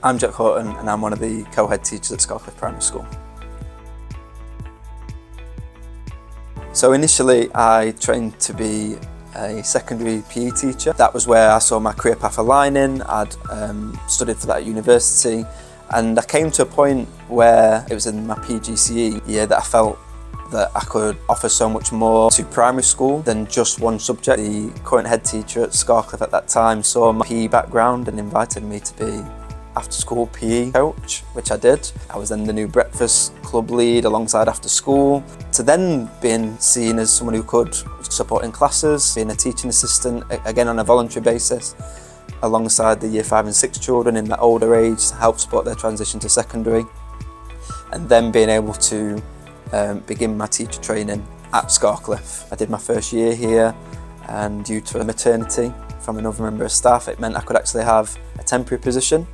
I'm Jack Horton and I'm one of the co-head teachers at Scarcliffe Primary School. So initially I trained to be a secondary PE teacher. That was where I saw my career path aligning. I'd studied for that at university, and I came to a point where it was in my PGCE year that I felt that I could offer so much more to primary school than just one subject. The current head teacher at Scarcliffe at that time saw my PE background and invited me to be after school PE coach, which I did. I was then the new breakfast club lead alongside after school, to then being seen as someone who could support in classes, being a teaching assistant, again on a voluntary basis, alongside the year 5 and 6 children in that older age to help support their transition to secondary, and then being able to begin my teacher training at Scarcliffe. I did my first year here, and due to a maternity from another member of staff, it meant I could actually have a temporary position.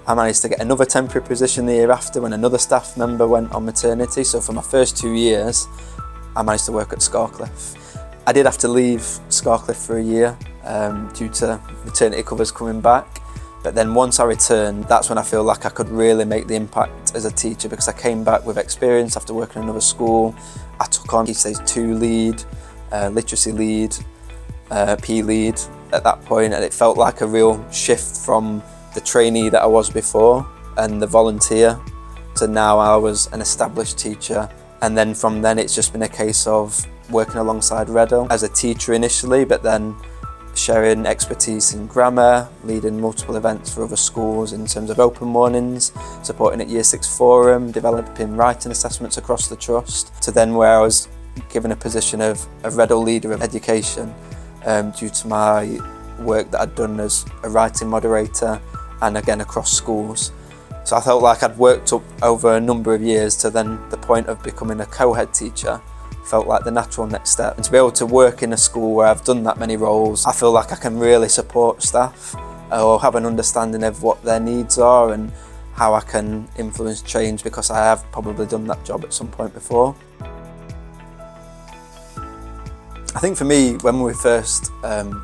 I managed to get another temporary position the year after when another staff member went on maternity. So for my first 2 years, I managed to work at Scarcliffe. I did have to leave Scarcliffe for a year due to maternity covers coming back. But then once I returned, that's when I feel like I could really make the impact as a teacher, because I came back with experience after working in another school. I took on Key Stage 2 lead, literacy lead, PE lead at that point, and it felt like a real shift from the trainee that I was before and the volunteer to now I was an established teacher. And then from then it's just been a case of working alongside Redhill as a teacher initially, but then sharing expertise in grammar, leading multiple events for other schools in terms of open mornings, supporting at Year 6 Forum, developing writing assessments across the trust, to then where I was given a position of a Redhill leader of education due to my work that I'd done as a writing moderator and again across schools. So I felt like I'd worked up over a number of years to then the point of becoming a co-head teacher felt like the natural next step. And to be able to work in a school where I've done that many roles, I feel like I can really support staff or have an understanding of what their needs are and how I can influence change, because I have probably done that job at some point before. I think for me, when we first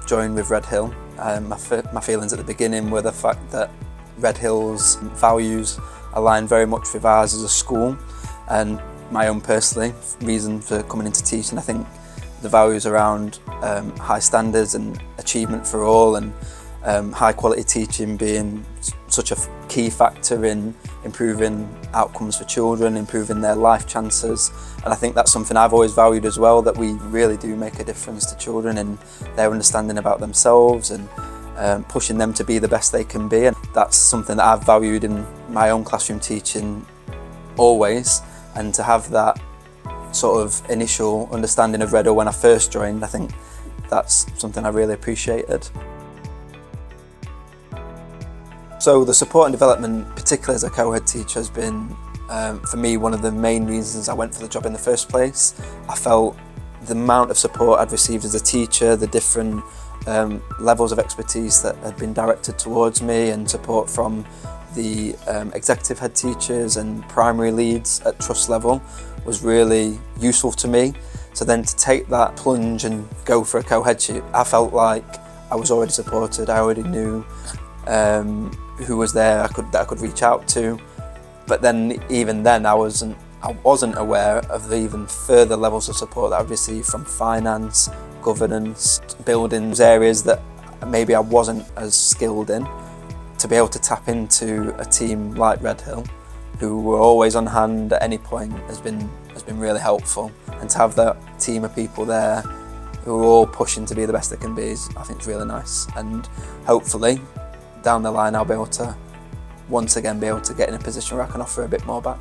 joined with Redhill, my feelings at the beginning were the fact that Redhill's values align very much with ours as a school, and my own personally reason for coming into teaching. I think the values around high standards and achievement for all, and high quality teaching being such a key factor in improving outcomes for children, improving their life chances. And I think that's something I've always valued as well, that we really do make a difference to children and their understanding about themselves and pushing them to be the best they can be. And that's something that I've valued in my own classroom teaching always. And to have that sort of initial understanding of Redhill when I first joined, I think that's something I really appreciated. So the support and development, particularly as a co-head teacher, has been, for me, one of the main reasons I went for the job in the first place. I felt the amount of support I'd received as a teacher, the different levels of expertise that had been directed towards me, and support from the executive head teachers and primary leads at trust level was really useful to me. So then to take that plunge and go for a co-headship, I felt like I was already supported. I already knew who was there that I could reach out to. But then even then I wasn't aware of the even further levels of support that I've received from finance, governance, buildings, areas that maybe I wasn't as skilled in. To be able to tap into a team like Redhill, who were always on hand at any point, has been really helpful. And to have that team of people there who are all pushing to be the best they can be is, I think, really nice. And hopefully down the line I'll be able to once again be able to get in a position where I can offer a bit more back.